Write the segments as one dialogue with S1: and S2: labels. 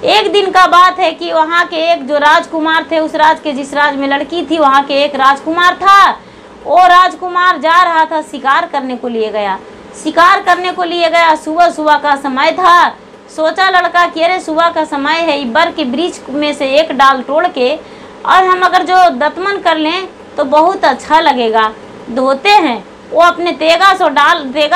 S1: एक दिन का बात है कि वहाँ के एक जो राजकुमार थे, उस राज के जिस राज में लड़की थी, वहाँ के एक राजकुमार था। वो राजकुमार जा रहा था, शिकार करने को लिए गया। शिकार करने को लिए गया, सुबह सुबह का समय था। सोचा लड़का कि अरे सुबह का समय है, बर के वृक्ष में से एक डाल तोड़ के और हम अगर जो दतमन कर लें तो बहुत अच्छा लगेगा। धोते हैं, वो अपने तेगा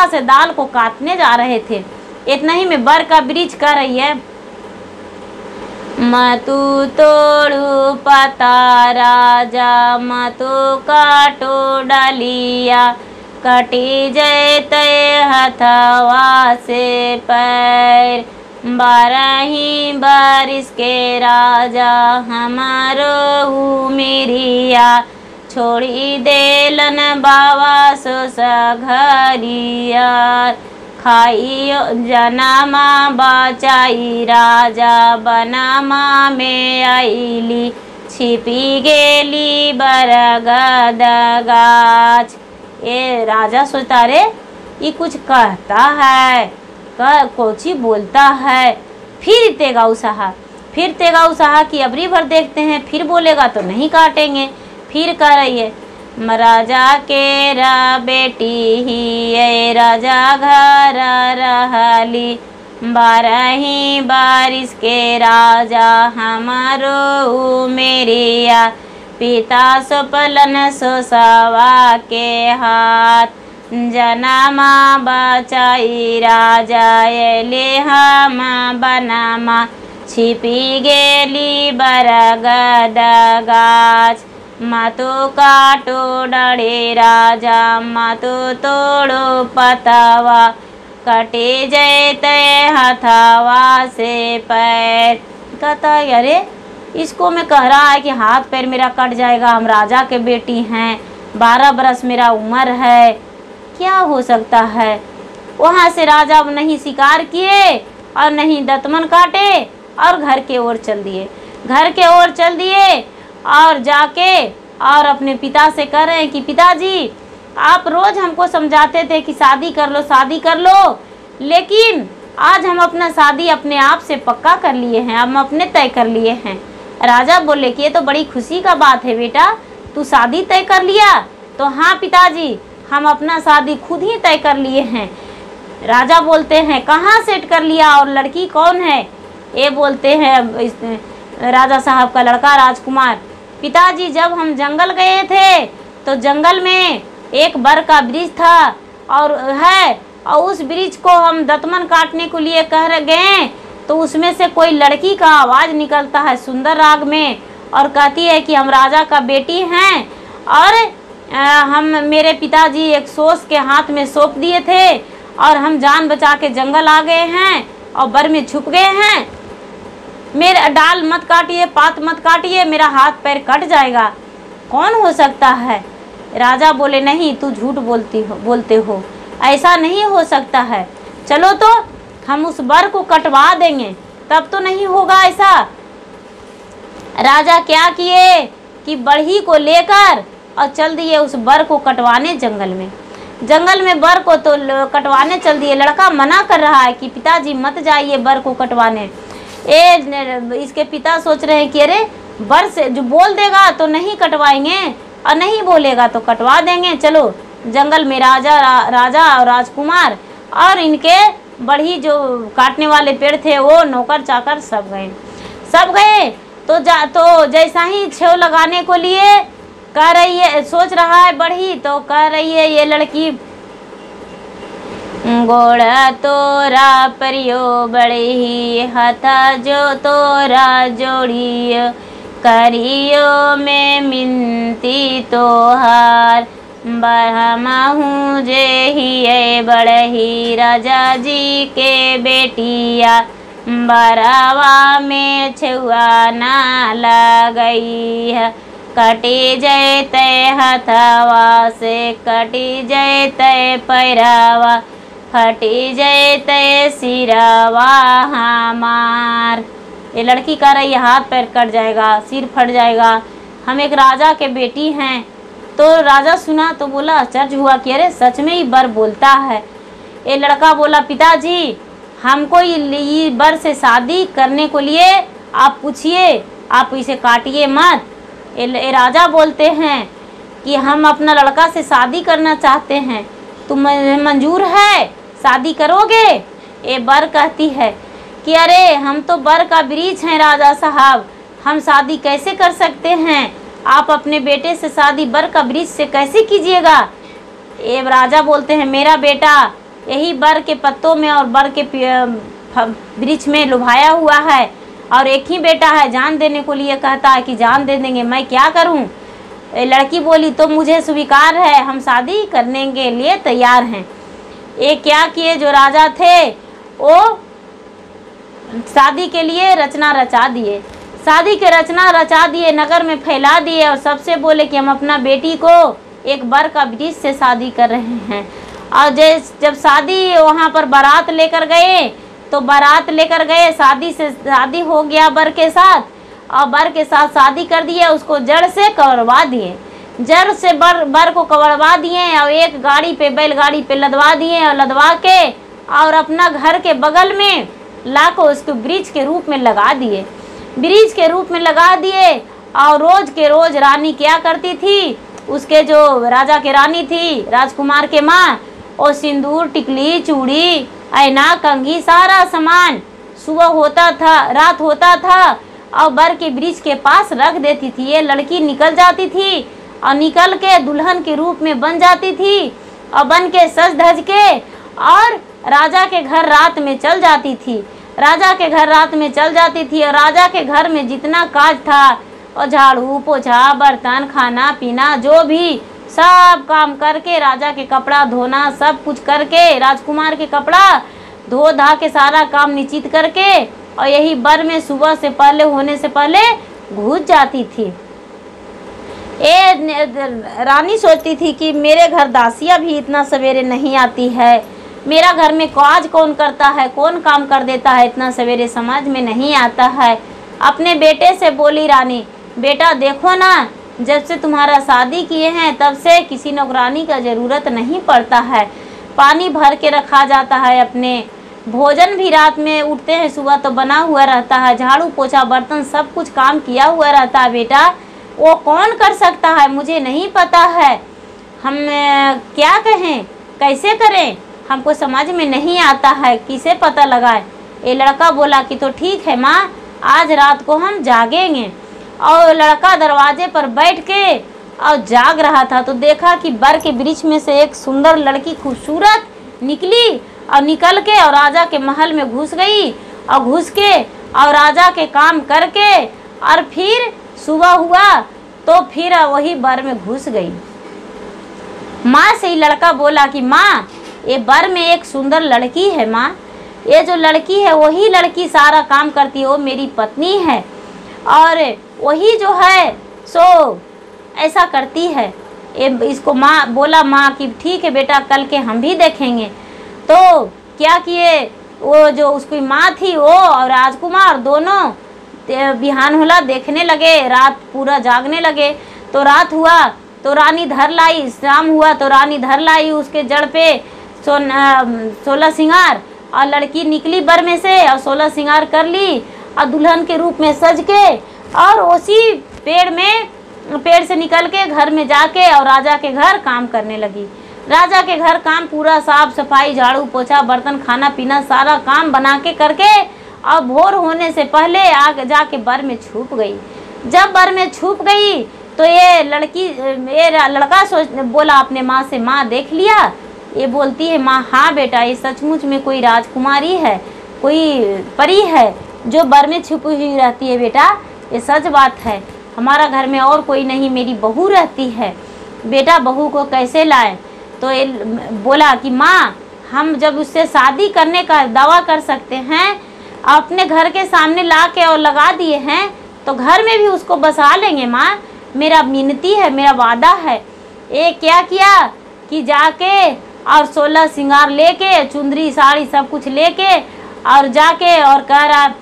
S1: से दाल को काटने जा रहे थे। इतना ही में बर का वृक्ष कह रही है, मतु तोड़ू पता राजा, मतु काटो डालिया, कटी जैते हथवा से पैर, 12 बारिश के राजा हमारो मेरिया, छोड़ी देलन बाबा सो सघरिया, खाइयो जनमा बचाई राजा, बनमा में आईली, छिपी गेली बरगद गाछ। ये राजा सोचता रे ये कुछ कहता है, कोची बोलता है। फिर तेगा उसाहा कि अबरी भर देखते हैं, फिर बोलेगा तो नहीं काटेंगे। फिर कह रही है, राजा के बेटी ही ये राजा घर रहली, 12 बारिश के राजा हमारो मेरिया, पिता सोपलन सोसवा के हाथ, जनमा बचाई राजा एले हम बनमा, छिपी गेली बरगद गाछ, मातो काटो डरे राजा, मातो तोड़ो पतवा, कटे जैते हथवा से पैर। कहता है अरे इसको मैं कह रहा है कि हाथ पैर मेरा कट जाएगा, हम राजा के बेटी हैं, 12 बरस मेरा उम्र है, क्या हो सकता है। वहाँ से राजा अब नहीं शिकार किए और नहीं दतमन काटे और घर के ओर चल दिए। और जाके और अपने पिता से कह रहे हैं कि पिताजी आप रोज़ हमको समझाते थे कि शादी कर लो, लेकिन आज हम अपना शादी अपने आप से पक्का कर लिए हैं, हम अपने तय कर लिए हैं। राजा बोले कि ये तो बड़ी खुशी का बात है बेटा, तू शादी तय कर लिया। तो हाँ पिताजी, हम अपना शादी खुद ही तय कर लिए हैं। राजा बोलते हैं कहाँ सेट कर लिया और लड़की कौन है। ये बोलते हैं राजा साहब का लड़का राजकुमार, पिताजी जब हम जंगल गए थे तो जंगल में एक बर का वृक्ष था और उस वृक्ष को हम दतमन काटने के लिए कह गए तो उसमें से कोई लड़की का आवाज़ निकलता है सुंदर राग में और कहती है कि हम राजा का बेटी हैं और मेरे पिताजी एक सोस के हाथ में सौंप दिए थे और हम जान बचा के जंगल आ गए हैं और बर में छुप गए हैं। मेरा डाल मत काटिए, पात मत काटिए, मेरा हाथ पैर कट जाएगा। कौन हो सकता है। राजा बोले नहीं, तू झूठ बोलते हो, ऐसा नहीं हो सकता है। चलो तो हम उस बर को कटवा देंगे, तब तो नहीं होगा ऐसा। राजा क्या किए कि बढ़ी को लेकर और चल दिए उस बर को कटवाने जंगल में बर को तो कटवाने चल दिए। लड़का मना कर रहा है कि पिताजी मत जाइए बर को कटवाने। इसके पिता सोच रहे हैं कि अरे बर से जो बोल देगा तो नहीं कटवाएंगे और नहीं बोलेगा तो कटवा देंगे। चलो जंगल में राजा और राजकुमार और इनके बढ़ी जो काटने वाले पेड़ थे वो नौकर चाकर सब गए। तो जैसा ही छेव लगाने को लिए कह रही है, सोच रहा है बढ़ी, तो कह रही है ये लड़की, गोड़ा तोरा परियो बड़ी हथा जो तोरा जोड़ियो, करियो में मिनती तोहार, बरहमाहू जे ही बड़ही राजा जी के बेटिया, बरावा में छुआ ना लगई है, कटी जैते हथवा से कटी जैते पैरावा, फटी जैते सिरवा हमार। ये लड़की कह रही है हाथ पैर कट जाएगा, सिर फट जाएगा, हम एक राजा के बेटी हैं। तो राजा सुना तो बोला आश्चर्य हुआ कि अरे सच में ही बर बोलता है। ये लड़का बोला पिताजी हमको ये बर से शादी करने को लिए आप पूछिए, आप इसे काटिए मत। ये राजा बोलते हैं कि हम अपना लड़का से शादी करना चाहते हैं, तुम मंजूर है, शादी करोगे? ये बर कहती है कि अरे हम तो बर का वृक्ष हैं राजा साहब, हम शादी कैसे कर सकते हैं? आप अपने बेटे से शादी बर का वृक्ष से कैसे कीजिएगा? ये राजा बोलते हैं मेरा बेटा यही बर के पत्तों में और बर के वृक्ष में लुभाया हुआ है, और एक ही बेटा है, जान देने को लिए कहता है कि जान दे देंगे, मैं क्या करूं? लड़की बोली तो मुझे स्वीकार है, हम शादी करने के लिए तैयार हैं। ये क्या किए जो राजा थे वो शादी के लिए रचना रचा दिए, शादी के रचना रचा दिए, नगर में फैला दिए, और सबसे बोले कि हम अपना बेटी को एक बर का वृक्ष से शादी कर रहे हैं। और जब शादी वहाँ पर बारात लेकर गए तो बारात लेकर गए, शादी हो गया बर के साथ, और बर के साथ शादी कर दिए, उसको जड़ से कवरवा दिए, जड़ से बर को कवरवा दिए, और एक गाड़ी पे बैलगाड़ी पे लदवा दिए, और लदवा के और अपना घर के बगल में लाकर उसको वृक्ष के रूप में लगा दिए, वृक्ष के रूप में लगा दिए। और रोज के रोज रानी क्या करती थी, उसके जो राजा के रानी थी, राजकुमार के माँ, और सिंदूर, टिकली, चूड़ी, ऐना, कंघी, सारा सामान सुबह होता था, रात होता था, और बर के वृक्ष के पास रख देती थी। ये लड़की निकल जाती थी और निकल के दुल्हन के रूप में बन जाती थी, और बन के सज धज के और राजा के घर रात में चल जाती थी, राजा के घर रात में चल जाती थी। और राजा के घर में जितना काज था, और झाड़ू पोछा, बर्तन, खाना पीना, जो भी सब काम करके, राजा के कपड़ा धोना, सब कुछ करके, राजकुमार के कपड़ा धो धा के सारा काम निश्चित करके, और यही बर में सुबह से पहले होने से पहले घुस जाती थी। रानी सोचती थी कि मेरे घर दासियाँ भी इतना सवेरे नहीं आती है, मेरा घर में काज कौन करता है, कौन काम कर देता है, इतना सवेरे समझ में नहीं आता है। अपने बेटे से बोली रानी, बेटा देखो ना, जब से तुम्हारा शादी किए हैं तब से किसी नौकरानी का ज़रूरत नहीं पड़ता है, पानी भर के रखा जाता है, अपने भोजन भी रात में उठते हैं सुबह तो बना हुआ रहता है, झाड़ू पोछा बर्तन सब कुछ काम किया हुआ रहता है। बेटा वो कौन कर सकता है, मुझे नहीं पता है, हम क्या कहें, कैसे करें, हमको समझ में नहीं आता है, किसे पता लगाए। ये लड़का बोला कि तो ठीक है माँ, आज रात को हम जागेंगे। और लड़का दरवाजे पर बैठ के और जाग रहा था तो देखा कि बर के वृक्ष में से एक सुंदर लड़की खूबसूरत निकली, और निकल के और राजा के महल में घुस गई, और घुस के और राजा के काम करके, और फिर सुबह हुआ तो फिर वही बर में घुस गई। माँ से ही लड़का बोला कि माँ ये बर में एक सुंदर लड़की है माँ, ये जो लड़की है वही लड़की सारा काम करती है, वो मेरी पत्नी है, और वही जो है सो ऐसा करती है। इसको माँ बोला, माँ कि ठीक है बेटा, कल के हम भी देखेंगे। तो क्या किए, वो जो उसकी माँ थी वो और राजकुमार दोनों बिहान होला देखने लगे, रात पूरा जागने लगे। तो रात हुआ तो रानी धर लाई, शाम हुआ तो रानी धर लाई उसके जड़ पे 16 सिंगार, और लड़की निकली बर में से और 16 सिंगार कर ली, और दुल्हन के रूप में सज के और उसी पेड़ से निकल के घर में जाके और राजा के घर काम करने लगी। राजा के घर काम पूरा साफ सफाई, झाड़ू पोछा, बर्तन, खाना पीना सारा काम बना के करके, और भोर होने से पहले आगे जाके बर में छुप गई। जब बर में छुप गई तो ये लड़का बोला अपने माँ से, माँ देख लिया? ये बोलती है, माँ हाँ बेटा, ये सचमुच में कोई राजकुमारी है, कोई परी है जो बर में छुपी हुई रहती है बेटा, ये सच बात है, हमारा घर में और कोई नहीं, मेरी बहू रहती है, बेटा बहू को कैसे लाए? तो ये बोला कि माँ हम जब उससे शादी करने का दावा कर सकते हैं, अपने घर के सामने ला के और लगा दिए हैं, तो घर में भी उसको बसा लेंगे माँ, मेरा मिन्नती है, मेरा वादा है। ये क्या किया कि जाके और 16 सिंगार लेके, चुंदरी साड़ी सब कुछ लेके और जाके और कह रहा,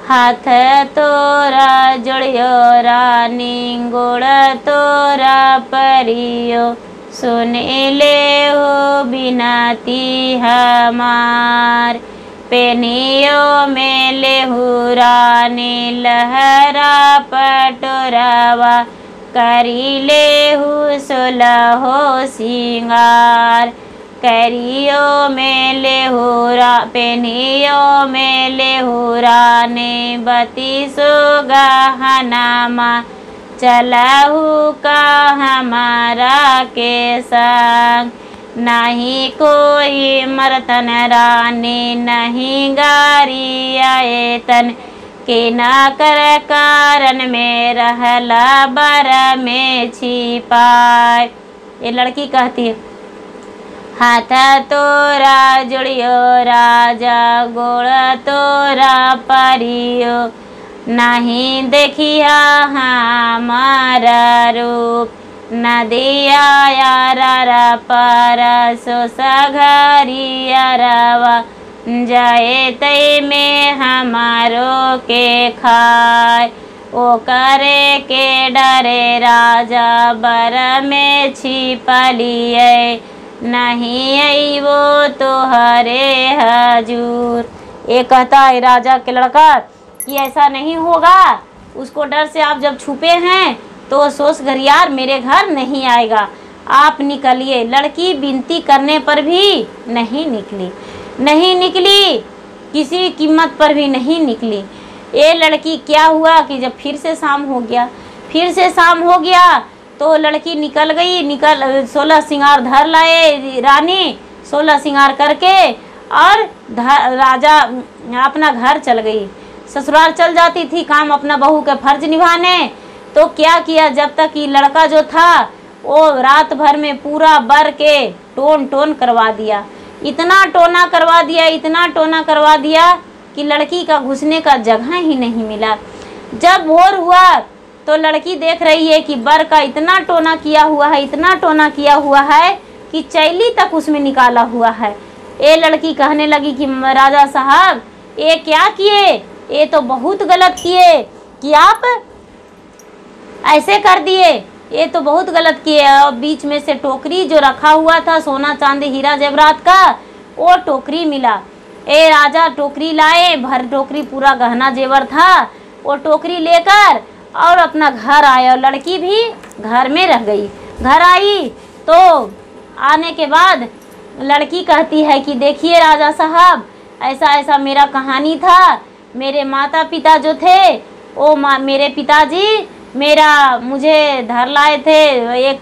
S1: हाथ तोरा जोड़ियो रानी, गोड़ तोरा परियो, सुन ले हो बिनती हमार। पेनियो में लेहुरा नीलहरा पटोरवा करी लेहु सोलहो सिंगार। करियो में लेहुरा पेनियो में लेहुरा ने बतीसो गहनामा चलहु का हमारा के संग। नहीं कोई मर्तन रानी नहीं गारी आए तन के न कर कारण में रहला बर में छिपाए। ये लड़की कहती है हाथ तोरा जोड़ियो राजा गोड़ तोरा परियो नहीं देखिया हमारा रूप नदिया यारा पर सो सघरिया रवा जाए तय में हमारो के खाए। ओ करे के डरे राजा बर में छिपलिए नहीं आई वो तो हरे हजूर। ये कहता है राजा के लड़का कि ऐसा नहीं होगा, उसको डर से आप जब छुपे हैं तो सोच घरियार मेरे घर नहीं आएगा, आप निकलिए। लड़की विनती करने पर भी नहीं निकली, किसी कीमत पर भी नहीं निकली। ये लड़की क्या हुआ कि जब फिर से शाम हो गया तो लड़की निकल गई। 16 सिंगार धर लाए रानी, 16 सिंगार करके और राजा अपना घर चल गई, ससुराल चल जाती थी काम अपना बहू के फर्ज निभाने। तो क्या किया, जब तक ये लड़का जो था वो रात भर में पूरा बर के टोन करवा दिया, इतना टोना करवा दिया कि लड़की का घुसने का जगह ही नहीं मिला। जब भोर हुआ तो लड़की देख रही है कि बर का इतना टोना किया हुआ है कि चैली तक उसमें निकाला हुआ है। ये लड़की कहने लगी कि राजा साहब ये क्या किए, ये तो बहुत गलत किए कि आप ऐसे कर दिए, ये तो बहुत गलत किए। और बीच में से टोकरी जो रखा हुआ था सोना चांदी हीरा जेवरात का, वो टोकरी मिला। ए राजा टोकरी लाए, भर टोकरी पूरा गहना जेवर था। वो टोकरी लेकर और अपना घर आया और लड़की भी घर में रह गई। घर आई तो आने के बाद लड़की कहती है कि देखिए राजा साहब ऐसा मेरा कहानी था। मेरे माता पिता जो थे वो मेरे पिताजी मुझे धर लाए थे एक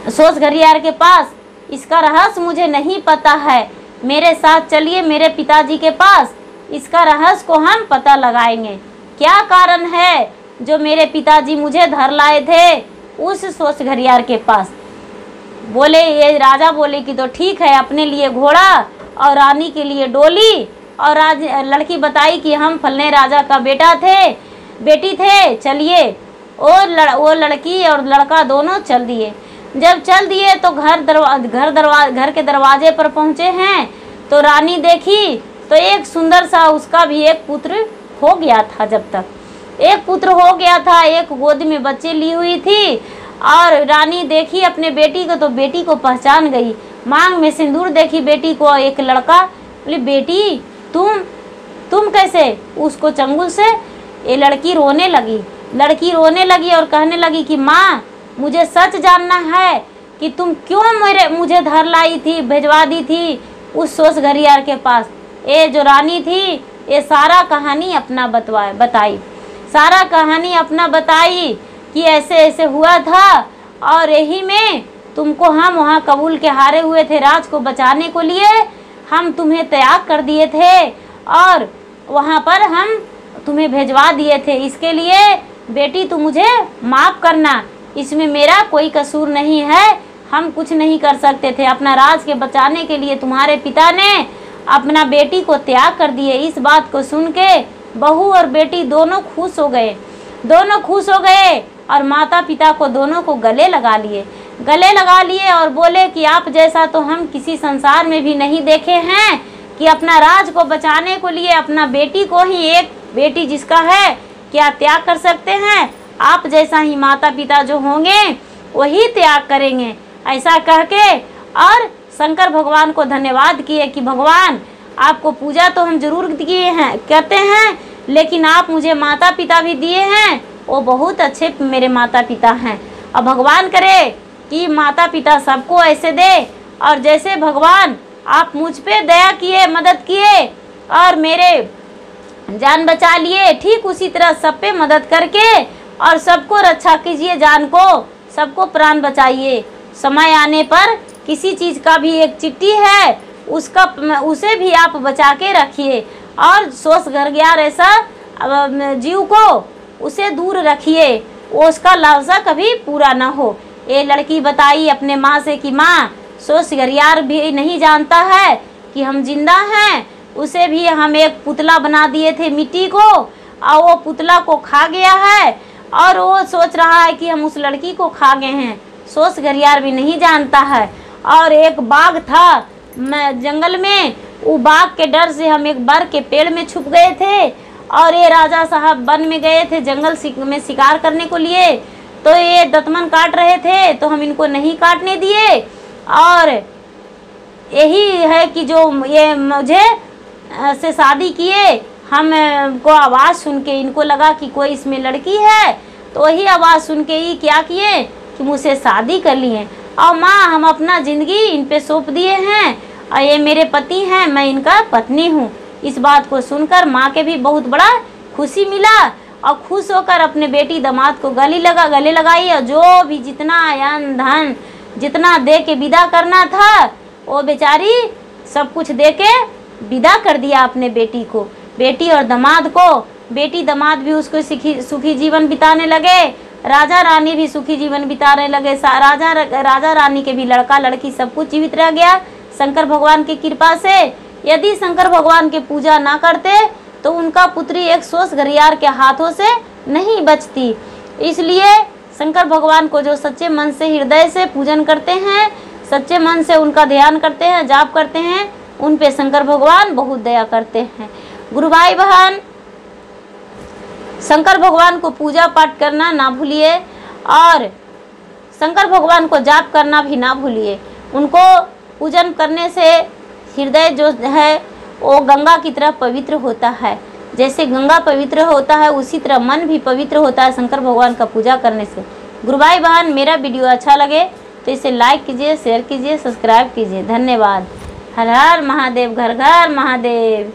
S1: सोच घरियार के पास। इसका रहस्य मुझे नहीं पता है, मेरे साथ चलिए मेरे पिताजी के पास, इसका रहस्य को हम पता लगाएंगे। क्या कारण है जो मेरे पिताजी मुझे धर लाए थे उस सोच घरियार के पास। ये राजा बोले कि तो ठीक है, अपने लिए घोड़ा और रानी के लिए डोली। और लड़की बताई कि हम फलने राजा का बेटी थे, चलिए। और वो लड़की और लड़का दोनों चल दिए। जब चल दिए तो घर के दरवाजे पर पहुँचे हैं तो रानी देखी तो एक सुंदर सा उसका भी एक पुत्र हो गया था। जब तक एक पुत्र हो गया था, एक गोद में बच्चे ली हुई थी। और रानी देखी अपने बेटी को तो बेटी को पहचान गई, मांग में सिंदूर देखी बेटी को। एक लड़का बोले बेटी तुम कैसे, उसको चंगुल से। ये लड़की रोने लगी और कहने लगी कि माँ मुझे सच जानना है कि तुम क्यों मुझे धर लाई थी, भिजवा दी थी उस सोच घरियार के पास। ये जो रानी थी ये सारा कहानी अपना बताई कि ऐसे ऐसे हुआ था और यही में तुमको हम वहाँ कबूल के हारे हुए थे, राज को बचाने को लिए हम तुम्हें त्याग कर दिए थे और वहाँ पर हम तुम्हें भेजवा दिए थे। इसके लिए बेटी तुम मुझे माफ़ करना, इसमें मेरा कोई कसूर नहीं है, हम कुछ नहीं कर सकते थे। अपना राज के बचाने के लिए तुम्हारे पिता ने अपना बेटी को त्याग कर दिए। इस बात को सुन के बहू और बेटी दोनों खुश हो गए और माता पिता को दोनों को गले लगा लिए और बोले कि आप जैसा तो हम किसी संसार में भी नहीं देखे हैं कि अपना राज को बचाने को लिए अपना बेटी को ही, एक बेटी जिसका है, क्या त्याग कर सकते हैं। आप जैसा ही माता पिता जो होंगे वही त्याग करेंगे। ऐसा कह के और शंकर भगवान को धन्यवाद किए कि भगवान आपको पूजा तो हम जरूर दिए हैं करते हैं, लेकिन आप मुझे माता पिता भी दिए हैं, वो बहुत अच्छे मेरे माता पिता हैं। और भगवान करे कि माता पिता सबको ऐसे दे, और जैसे भगवान आप मुझ पे दया किए, मदद किए और मेरे जान बचा लिए, ठीक उसी तरह सब पे मदद करके और सबको रक्षा कीजिए, जान को सबको प्राण बचाइए। समय आने पर किसी चीज़ का भी एक चिट्ठी है उसे भी आप बचा के रखिए, और सोच घर ऐसा जीव को उसे दूर रखिए, उसका लालसा कभी पूरा ना हो। ये लड़की बताई अपने माँ से कि माँ, सोच घरियार भी नहीं जानता है कि हम जिंदा हैं, उसे भी हम एक पुतला बना दिए थे मिट्टी को, और वो पुतला को खा गया है, और वो सोच रहा है कि हम उस लड़की को खा गए हैं। सोच घरियार भी नहीं जानता है। और एक बाघ था जंगल में, वो बाघ के डर से हम एक बर के पेड़ में छुप गए थे, और ये राजा साहब वन में गए थे जंगल में शिकार करने को लिए, तो ये दतमन काट रहे थे तो हम इनको नहीं काटने दिए। और यही है कि जो ये मुझे से शादी किए, हमको आवाज़ सुन के इनको लगा कि कोई इसमें लड़की है, तो वही आवाज़ सुन के ही क्या किए कि मुझसे शादी कर लिए। और माँ, हम अपना ज़िंदगी इन पे सौंप दिए हैं, और ये मेरे पति हैं, मैं इनका पत्नी हूँ। इस बात को सुनकर माँ के भी बहुत बड़ा खुशी मिला, और खुश होकर अपने बेटी दामाद को गले लगाई, और जो भी जितना अन्न धन जितना दे के विदा करना था, वो बेचारी सब कुछ दे के विदा कर दिया अपने बेटी को, बेटी और दामाद को। बेटी दामाद भी उसको सुखी जीवन बिताने लगे, राजा रानी भी सुखी जीवन बिताने लगे। राजा रानी के भी लड़का लड़की सब कुछ जीवित रह गया शंकर भगवान की कृपा से। यदि शंकर भगवान की पूजा ना करते तो उनका पुत्री एक सोच घरियार के हाथों से नहीं बचती। इसलिए शंकर भगवान को जो सच्चे मन से हृदय से पूजन करते हैं, सच्चे मन से उनका ध्यान करते हैं, जाप करते हैं, उन पे शंकर भगवान बहुत दया करते हैं। गुरु भाई बहन, शंकर भगवान को पूजा पाठ करना ना भूलिए, और शंकर भगवान को जाप करना भी ना भूलिए। उनको पूजन करने से हृदय जो है वो गंगा की तरह पवित्र होता है। जैसे गंगा पवित्र होता है, उसी तरह मन भी पवित्र होता है शंकर भगवान का पूजा करने से। गुरु भाई बहन, मेरा वीडियो अच्छा लगे तो इसे लाइक कीजिए, शेयर कीजिए, सब्सक्राइब कीजिए। धन्यवाद। हर हर महादेव, घर घर महादेव।